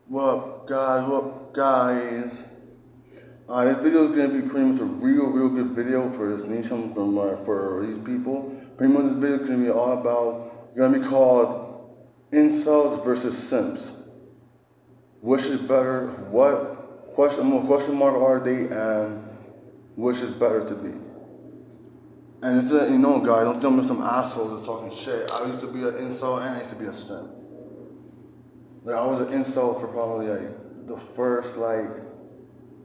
What up, guys? This video is gonna be pretty much a real good video for this nation, for these people. Pretty much this video is gonna be all about, gonna be called Incels versus Simps. Which is better? Question mark are they, and which is better to be? And it's guys, don't tell me some assholes are talking shit. I used to be an incel and I used to be a simp. Like I was an incel for probably like the first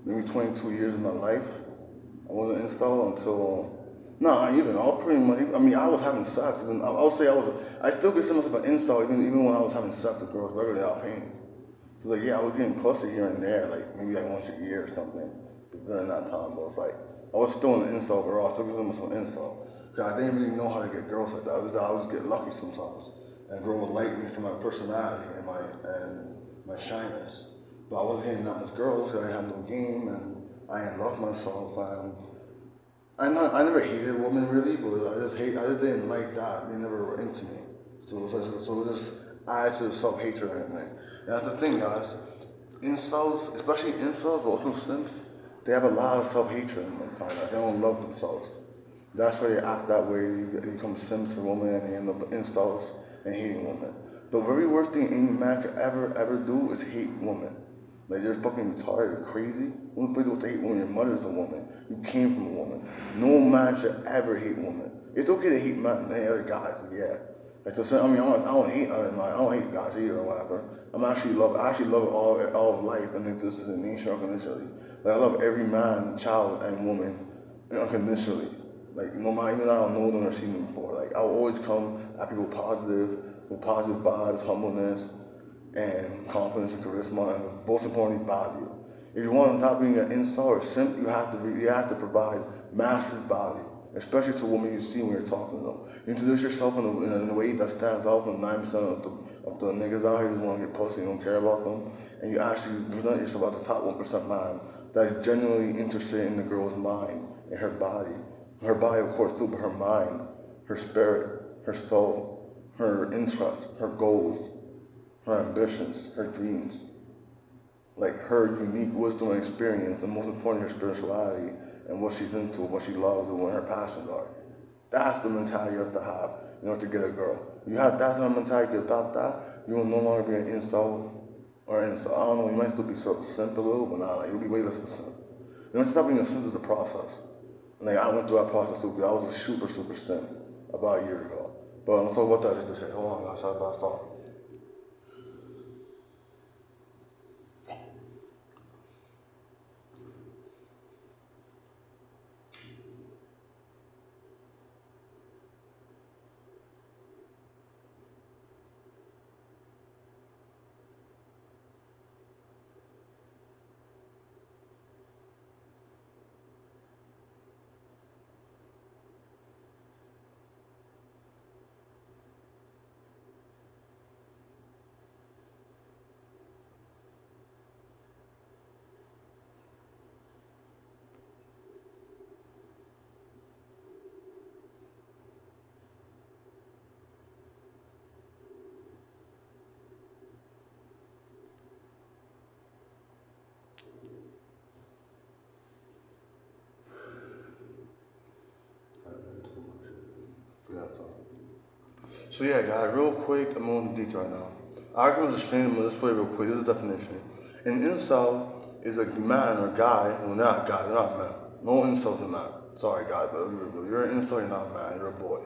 maybe 22 years of my life. I wasn't incel until not even. I was pretty much. I mean, I was having sex. Even I would say I was. I still consider myself an incel even when I was having sex with girls regularly without paying. So like yeah, I was getting pussy here and there, like maybe like once a year or something. But during that time, but it's like I was still an incel, but I was still consider myself an incel. Cause I didn't really know how to get girls like that. I was get lucky sometimes, and a girl would like me for my personality and my shyness. But I wasn't getting that much girls. Cause I had no game, and I didn't love myself. And I never hated women really, but I just didn't like that. They never were into me. So it just added to the self hatred and everything. And that's the thing, guys. Incels, especially incels, but also simps, they have a lot of self hatred in them. Kind of, they don't love themselves. That's why they act that way. They become simps for women, and they end up incels and hating women. The very worst thing any man could ever do is hate women. Like you're fucking retarded, you're crazy. Only person with to hate women, your mother's a woman. You came from a woman. No man should ever hate women. It's okay to hate men and other guys, like, yeah. Like so, I mean, I don't hate other men. I don't hate guys either or whatever. I actually love all of life and existence in nature unconditionally. Like I love every man, child, and woman unconditionally. Like no matter even though I don't know them or seen them before. Like I'll always come at people with positive vibes, humbleness, and confidence and charisma, and most importantly, value. If you want to stop being an incel or simp, you have to provide massive value, especially to women you see when you're talking to them. You introduce yourself in a way that stands out from 90% of the niggas out here who want to get pussy and don't care about them, and you actually present yourself as the top 1% man that is genuinely interested in the girl's mind and her body of course too, but her mind, her spirit, her soul, her interests, her goals, her ambitions, her dreams, like her unique wisdom and experience, and most importantly, her spirituality and what she's into, what she loves, and what her passions are. That's the mentality you have to have in order to get a girl. You have that kind of mentality, you adopt that, you will no longer be an incel or incel. I don't know, you might still be sort of simp a little, but not like you'll be way less of a simp. You know, stop being a simp is a process. Like I went through that process too, because I was a super simp about a year ago. But I'm gonna talk about that just a second. Hold on, guys, sorry about that. So yeah, guys, real quick, I'm on the detail right now. Arguments are extreme, but let's play real quick. This is the definition. An incel is a man or guy. Well, not guy, they're not men. No incel's a man. Sorry, guys, but you're an incel, you're not a man. You're a boy.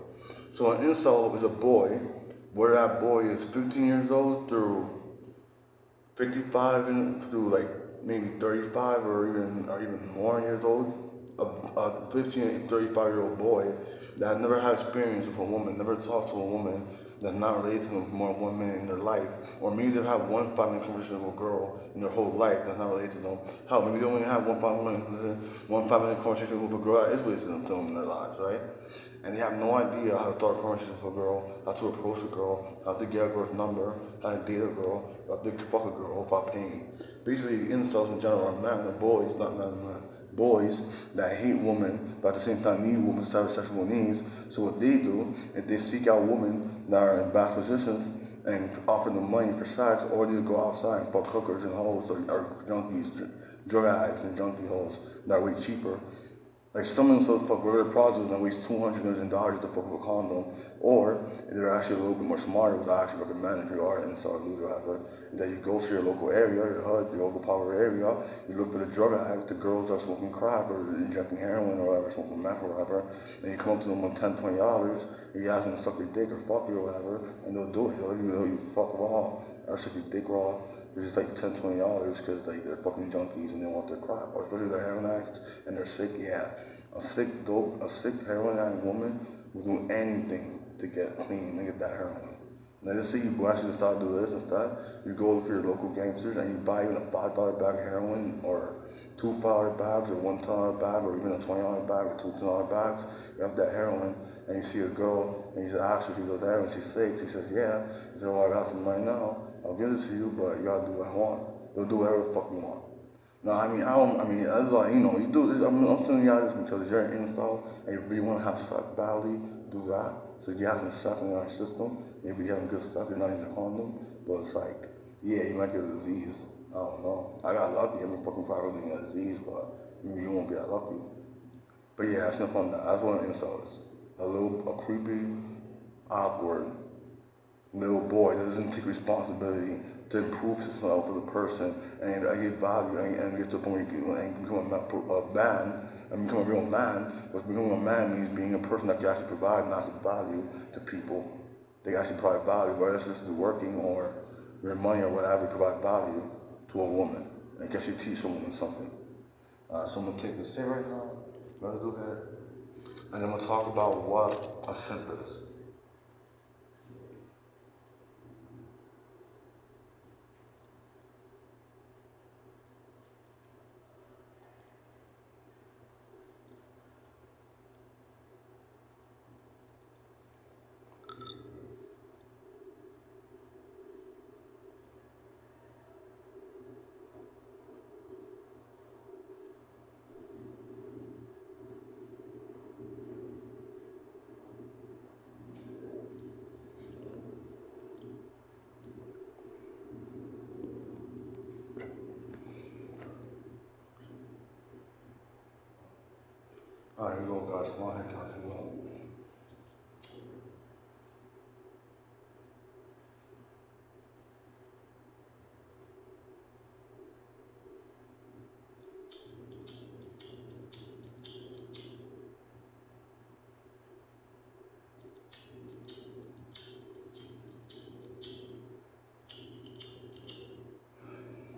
So an incel is a boy, where that boy is 15 years old through 55 and through like maybe 35 or even more years old. A 15 and 35-year-old boy that never had experience with a woman, never talked to a woman, that's not related to them for more than 1 minute in their life, or maybe they've had one 5 minute conversation with a girl in their whole life that's not related to them. Hell, maybe they only have one 5 minute conversation with a girl that is related to them in their lives, right? And they have no idea how to start a conversation with a girl, how to approach a girl, how to get a girl's number, how to date a girl, how to fuck a girl without paying. Basically, incels in general are men, or boys, not men, boys that hate women, but at the same time need women to satisfy sexual needs. So what they do is they seek out women that are in bad positions and offer them money for sex, or they go outside and fuck hookers and hoes or junkies, drug addicts and junkie hoes that are way cheaper. Like some of them still fuck regular prostitutes and waste $200 to fuck with a condom, or they're actually a little bit more smarter, which I actually recommend if you are an incel or loser whatever, that you go to your local area, your hood, your local power area, you look for the drug addicts, the girls that are smoking crack or injecting heroin or whatever, smoking meth or whatever, and you come up to them with $10, $20, and you ask them to suck your dick or fuck you or whatever, and they'll do it. You fuck raw or suck your dick raw for just like $10, $20 because like they're fucking junkies and they want their crack, or especially they're heroin addicts and they're sick. Yeah, a sick heroin addict woman will do anything to get clean and get that heroin. Now just say you actually decide to do this instead, you go for your local gangsters and you buy even a $5 bag of heroin or two $5 bags or $1 bag or even a $20 bag or two $10 bags. You have that heroin and you see a girl and you just ask her if she does heroin, she's sick, she says yeah. You say, well, I got some money now, I'll give it to you, but you gotta do what I want. They'll do whatever the fuck you want. No, that's like, you do this. I'm telling y'all this because you're an incel and you really want to have sex badly, do that. So you have some sex in your system, maybe you having good sex, you're not using a condom, but it's like, yeah, you might get a disease. I don't know. I got lucky, fucking probably getting a disease, but maybe you won't be that lucky. But yeah, that's enough on that. That's what an incel is. A creepy, awkward little boy that doesn't take responsibility to improve himself as a person and get value and get to a point where you can become a man and become a real man. Because becoming a man means being a person that can actually provide massive value to people. They can actually provide value, whether this is working or your money or whatever, provide value to a woman and can actually teach a woman something. So I'm gonna take this here right now, let's do that, and I'm gonna talk about what a simp is. Alright, here we go, guys. Come on, guys. Here we go.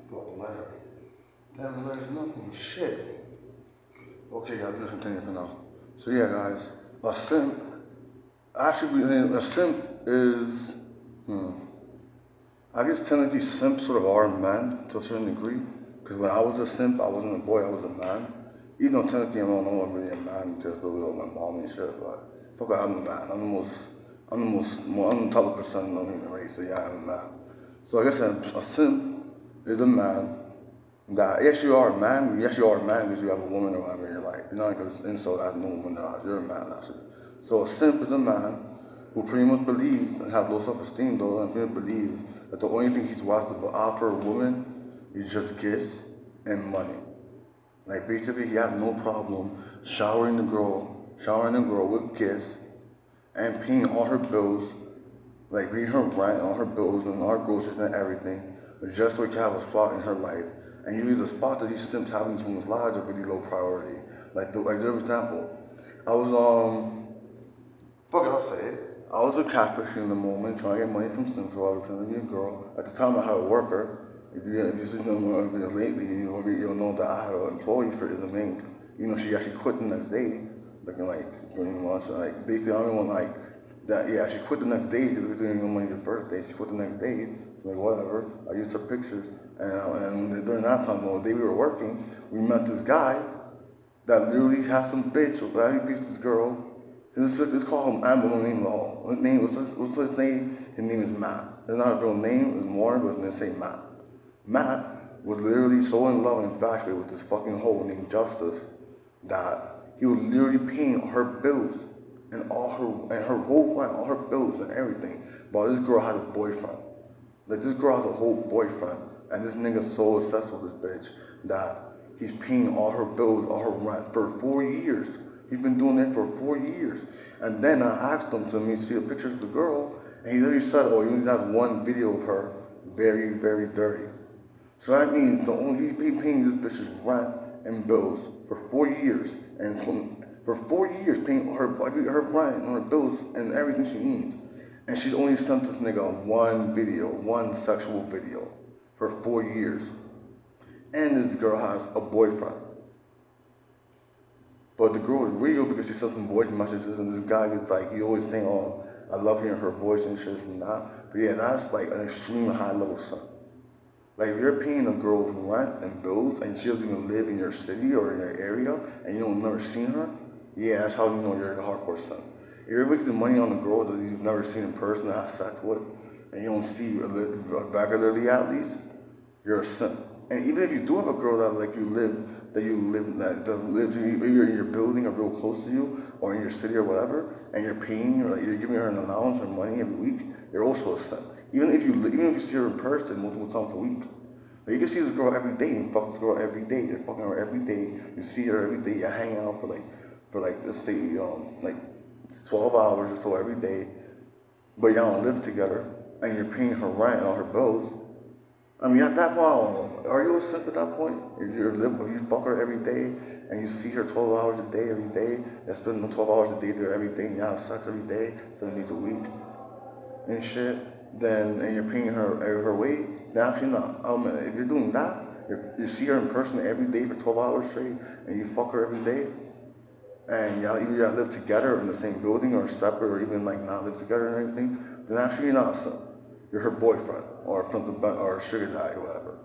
Fucking letter. Damn, the letter's nothing. Shit. Okay, guys, just continue for now. So yeah, guys, a simp. Actually, a simp is. I guess technically simps sort of are men to a certain degree. Because when I was a simp, I wasn't a boy, I was a man. Even though technically I don't know I'm really a man because the way my mom and shit, but fuck it, I'm a man. I'm the top percent of the human race, so yeah, I'm a man. So I guess a simp is a man that, yes, you are a man. Yes, you are a man because you have a woman or whatever in your life. You're not because incel has no woman in their life. You're a man, actually. So a simp is a man who pretty much believes and has low self-esteem, though, and pretty much believes that the only thing he's worth to offer a woman is just gifts and money. Like basically, he has no problem showering the girl with gifts and paying all her bills, like paying her rent, all her bills and all her groceries and everything, just so he can have a spot in her life. And usually the spot that these simps have in these women's lives are really low priority. Like for example, I was I'll say it. I was a catfish in the moment, trying to get money from Simps while I was trying to be a girl. At the time, I had a worker. If you know lately, you'll know that I had an employee for Ism Inc. She actually quit the next day, looking like pretty much like basically I don't want like that. Yeah, she quit the next day because she didn't get money the first day. She quit the next day. So like whatever. I used her pictures, and during that time, the day we were working, we met this guy that literally has some bitch or that he beats this girl. It's called him Amber name at all. What's his name? His name is Matt. It's not a real name, it's more, but they say Matt. Matt was literally so in love and infatuated with this fucking hoe named Justice that he was literally paying her bills and her whole life, all her bills and everything. But this girl has a boyfriend. Like this girl has a whole boyfriend, and this nigga's so obsessed with this bitch that he's paying all her bills, all her rent for 4 years. He's been doing it for 4 years. And then I asked him to let me see the pictures of the girl, and he literally said, "Oh, he only has one video of her, very, very dirty." So that means he's been paying this bitch's rent and bills for 4 years, and for 4 years paying her rent and her bills and everything she needs, and she's only sent this nigga one video, one sexual video, for 4 years, and this girl has a boyfriend. But the girl is real because she sent some voice messages, and this guy gets like, he always saying, "Oh, I love hearing her voice and shit and that." But yeah, that's like an extreme high level sin. Like if you're paying a girl's rent and bills and she doesn't even live in your city or in your area and you don't never seen her, yeah, that's how you know you're a hardcore son. If you're wasting money on a girl that you've never seen in person and have sex with, and you don't see regularly at least, you're a simp. And even if you do have a girl that that doesn't live either in your building or real close to you or in your city or whatever, and you're paying or like you're giving her an allowance or money every week, you're also a simp. Even if you see her in person multiple times a week. Like you can see this girl every day and fuck this girl every day. You're fucking her every day. You see her every day. You hang out for like let's say like 12 hours or so every day. But y'all don't live together and you're paying her rent and all her bills. I mean, at that point, I don't know. Are you a simp at that point? If you fuck her every day and you see her 12 hours a day every day, you spend 12 hours a day there every day and you have sex every day, 7 days a week and shit, then and you're paying her weight, then actually not. If you're doing that, you see her in person every day for 12 hours straight and you fuck her every day, and y'all live together in the same building or separate or even like not live together and everything, then actually you're not a son. You're her boyfriend or or sugar daddy or whatever.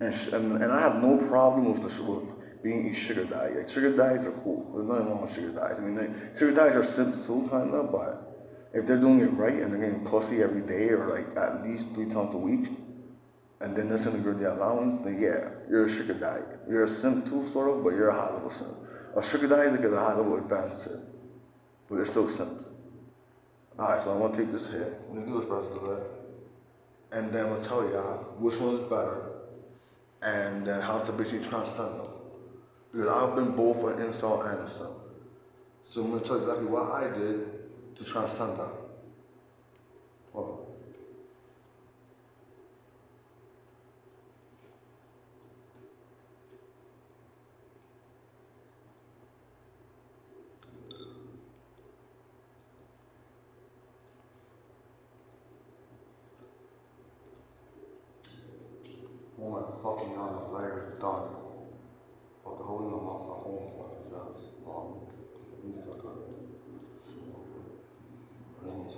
And I have no problem with being a sugar daddy. Like sugar daddies are cool. There's nothing wrong with sugar daddies. I mean, sugar daddies are simps too, kind of, but if they're doing it right and they're getting pussy every day or like at least 3 times a week, and then they're sending her the allowance, then yeah, you're a sugar daddy. You're a simp too, sort of, but you're a high level simp. A sugar daddy is like a high level advanced simp, but they're still simps. Alright, so I'm gonna take this hit. I'm gonna do this rest of it. And then I'm gonna tell y'all which one is better and then how to basically transcend them. Because I've been both an incel and a simp. So I'm gonna tell you exactly what I did to transcend that. Hold on. Oh my fucking god, my layer's done. Fuck the whole thing off my home one is just these are good. I don't know.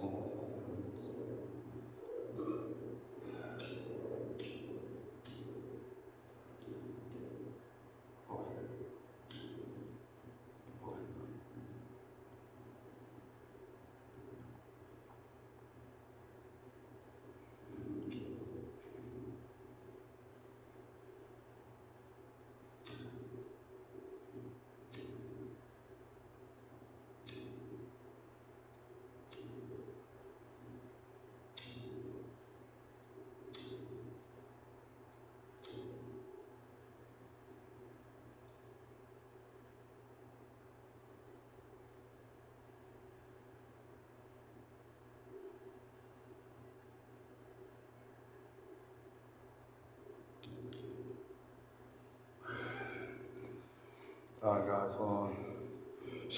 Alright guys, so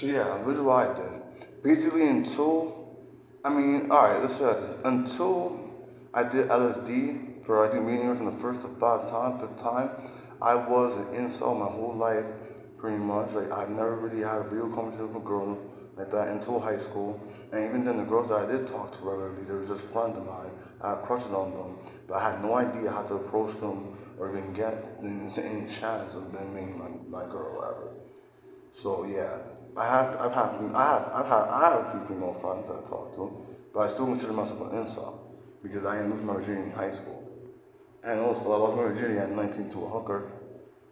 yeah, this is what I did. Basically alright, let's say this. Until I did LSD for I think meeting her from the first to 5th time, I was an incel my whole life, pretty much. Like I've never really had a real conversation with a girl like that until high school. And even then the girls that I did talk to regularly, they were just friends of mine. I had crushes on them, but I had no idea how to approach them or even get any chance of them being my girl or whatever. So yeah, I have a few female friends that I talk to, but I still consider myself an incel because I didn't lose my virginity in high school, and also I lost my virginity at 19 to a hooker.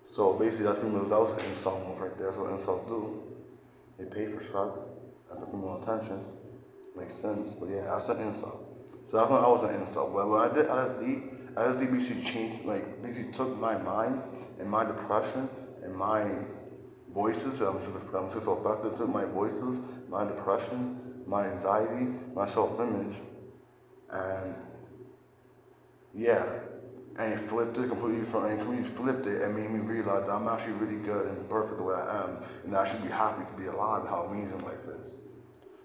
So basically, that was an incel move right there. That's what incels do. They pay for drugs, after female attention. Makes sense. But yeah, that's an incel. So that's when I was an incel. But when I did LSD basically changed, like, basically took my mind and my depression and my voices, I'm so affected, took my voices, my depression, my anxiety, my self-image, and yeah, and it flipped it completely and made me realize that I'm actually really good and perfect the way I am, and I should be happy to be alive and how amazing life is.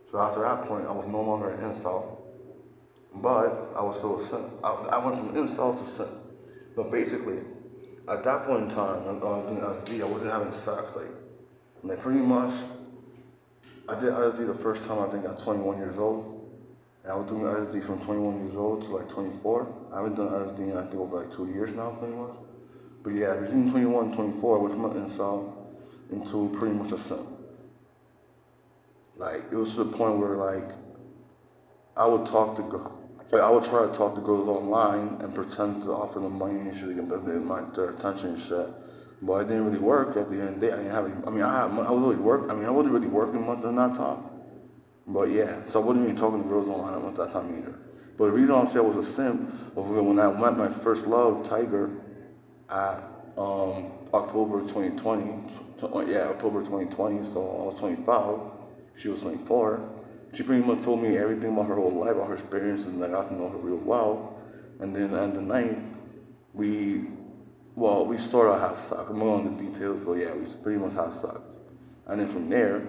So after that point, I was no longer an incel, but I was still a simp. I went from incel to simp. But basically, at that point in time, when I was doing LSD, I wasn't having sex. Like pretty much, I did LSD the first time I think at 21 years old. And I was doing LSD from 21 years old to like 24. I haven't done LSD in I think over like 2 years now, pretty much. But yeah, between 21 and 24, I went from an incel into pretty much a simp. Like, it was to the point where, like, I would talk to girls. Like, I would try to talk to girls online and pretend to offer them money and shit to get their attention and shit. But it didn't really work at the end of the day. I didn't have any, I wasn't really working much during that time. But yeah, so I wasn't even talking to girls online at that time either. But the reason I said I was a simp was when I met my first love, Tiger, at October 2020. October 2020. So I was 25. She was 24. She pretty much told me everything about her whole life, about her experiences, and I got to know her real well. And then at the end of the night, we sort of had sex. I'm not going into details, but yeah, we pretty much had sex. And then from there,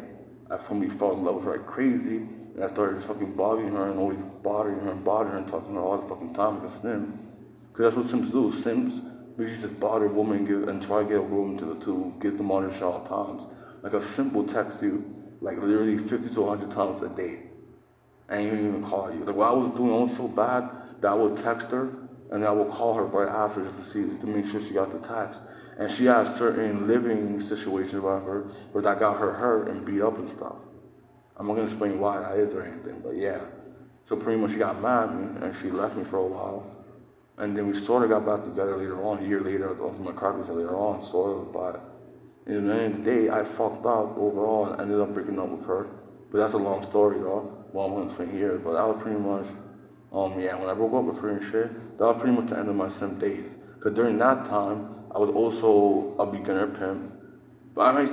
I finally fell in love with her like crazy, and I started just fucking bothering her and always bothering her and talking to her all the fucking time like a simp. Because that's what simps do. Simps basically just bother a woman and try to get a woman to get them on their shit all times. Like a simp will text you like literally 50 to 100 times a day, and he didn't even call you. Like what I was doing, I was so bad that I would text her and I would call her right after just to make sure she got the text. And she had certain living situations with her where that got her hurt and beat up and stuff. I'm not gonna explain why that is or anything, but yeah. So pretty much she got mad at me and she left me for a while. And then we sort of got back together later on, a year later, after my car later on, sort of, but in the end of the day, I fucked up overall and ended up breaking up with her. But that's a long story though. Well, I'm gonna explain here, but that was pretty much, when I broke up with her and shit, that was pretty much the end of my simp days. Cause during that time, I was also a beginner pimp. But I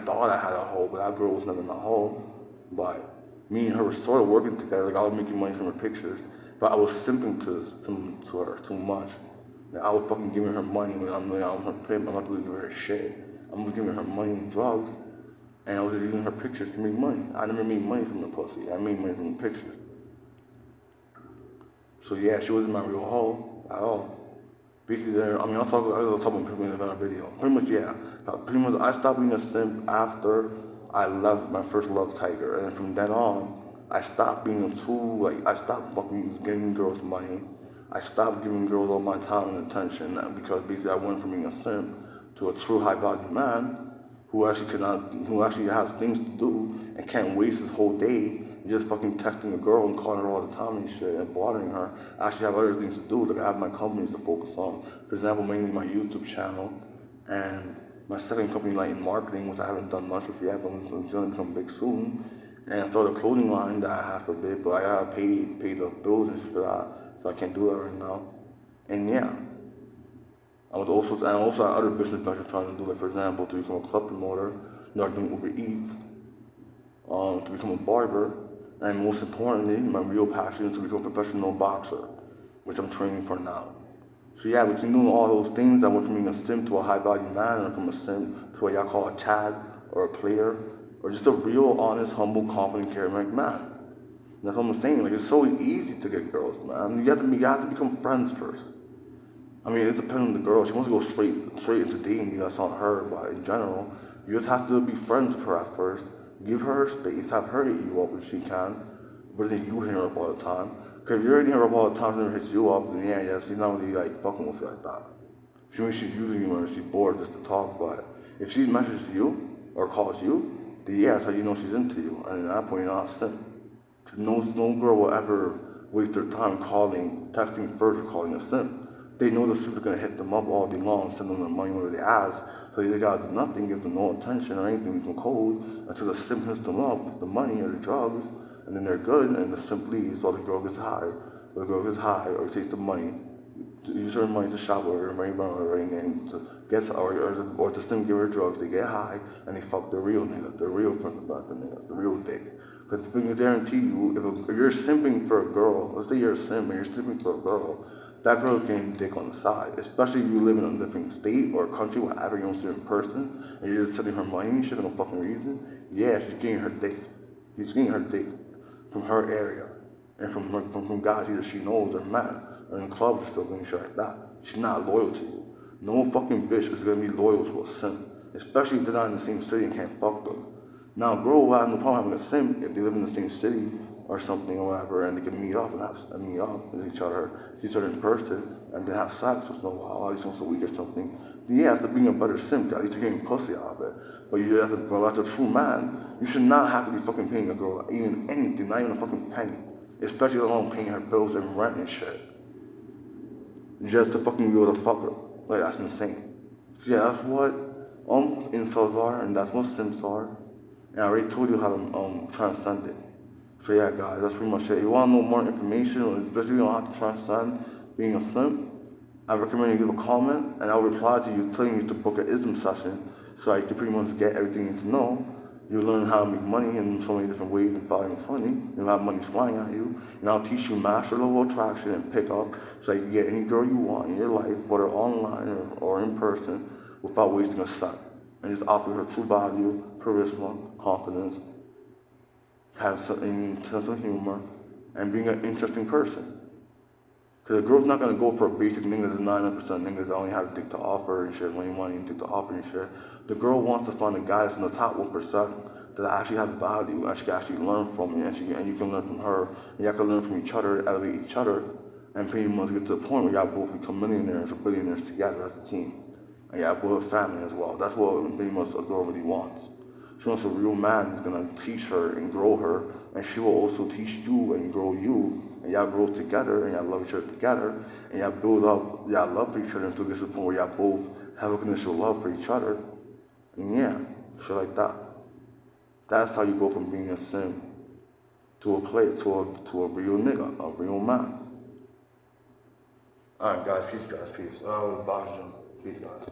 thought I had a hoe, but that girl was never my hoe. But me and her were sort of working together. Like I was making money from her pictures, but I was simping to her too much. Like, I was fucking giving her money when I'm her pimp. I'm not really giving her shit. I'm just giving her money and drugs, and I was just using her pictures to make money. I never made money from the pussy. I made money from the pictures. So yeah, she wasn't my real hoe at all. Basically, I'll talk about pimping in another video. Pretty much, yeah. Pretty much, I stopped being a simp after I left my first love, Tiger, and then from then on, I stopped being a tool. Like I stopped fucking giving girls money. I stopped giving girls all my time and attention because basically I went from being a simp to a true high value man who actually has things to do and can't waste his whole day just fucking texting a girl and calling her all the time and shit and bothering her. I actually have other things to do. Like I have my companies to focus on. For example, mainly my YouTube channel and my second company, like in marketing, which I haven't done much with yet, but it's gonna become big soon. And I started a clothing line that I have for a bit, but I gotta pay the bills and shit for that, so I can't do that right now. And yeah. I also had other business ventures trying to do, like for example, to become a club promoter, start doing Uber Eats, to become a barber, and most importantly, my real passion is to become a professional boxer, which I'm training for now. So yeah, between doing all those things, I went from being a simp to a high value man, and from a simp to what y'all call a Chad or a player, or just a real, honest, humble, confident, charismatic man. And that's what I'm saying. Like it's so easy to get girls, man. You have to become friends first. I mean, it depends on the girl. She wants to go straight into dating you. That's on her. But in general, you just have to be friends with her at first. Give her space. Have her hit you up if she can, rather than you hitting her up all the time. Because if you're hitting her up all the time, she never hits you up, then yeah, she's not really like fucking with you like that. She means she's using you when she's bored just to talk. But if she messages you or calls you, then yeah, that's how you know she's into you. And at that point, you're not a simp. Because no girl will ever waste their time texting first or calling a simp. they know the simp are gonna hit them up all day long, send them the money whenever they ask. So they gotta do nothing, give them no attention or anything from cold until the simp hits them up with the money or the drugs, and then they're good, and the simp leaves, or the girl gets high, or takes the money, use her money to shop with her, and to get, or the simp give her drugs, they get high, and they fuck the real niggas, the real front of the niggas, the real dick. Because I guarantee you, if you're simping for a girl, let's say you're a simp and you're simping for a girl, that girl getting dick on the side. Especially if you live in a different state or a country, whatever, you don't see her in person, and you're just sending her money and shit for no fucking reason. Yeah, she's getting her dick. She's getting her dick from her area. And from guys either she knows or met, or in clubs or still doing shit like that. She's not loyal to you. No fucking bitch is gonna be loyal to a simp. Especially if they're not in the same city and can't fuck them. Now, a girl will have no problem having a simp if they live in the same city or something or whatever, and they can meet up with each other, see each other in person, and then have sex once in a while, at least once a week or something. Then yeah, after being a better simp, at least you're getting pussy out of it. But you, as a true man, you should not have to be fucking paying a girl even anything, not even a fucking penny, especially alone paying her bills and rent and shit, just to fucking be able to fuck her. Like that's insane. So yeah, that's what incels are, and that's what simps are. And I already told you how to transcend it. So yeah, guys, that's pretty much it. If you want to know more information, or especially on how to transcend being a simp, I recommend you leave a comment, and I'll reply to you telling you to book an ism session, so I can pretty much get everything you need to know. You'll learn how to make money in so many different ways and probably funny. You'll have money flying at you, and I'll teach you master level attraction and pick up, so you can get any girl you want in your life, whether online or in person, without wasting a cent, and just offer her true value, charisma, confidence, have some sense of humor, and being an interesting person. Because a girl's not gonna go for a basic niggas and 99% niggas that only have dick to offer and shit, money and dick to offer and shit. The girl wants to find a guy that's in the top 1% that actually has value and she can actually learn from, and you can learn from her, and y'all can learn from each other, elevate each other, and pretty much get to the point where y'all both become millionaires or billionaires together as a team. And y'all build a family as well. That's what pretty much a girl really wants. She wants a real man who's gonna teach her and grow her, and she will also teach you and grow you, and y'all grow together, and y'all love each other together, and y'all build up y'all love for each other until it gets to the point where y'all both have unconditional love for each other, and yeah, shit like that. That's how you go from being a simp to a real nigga, a real man. Alright guys, peace, peace. Peace guys.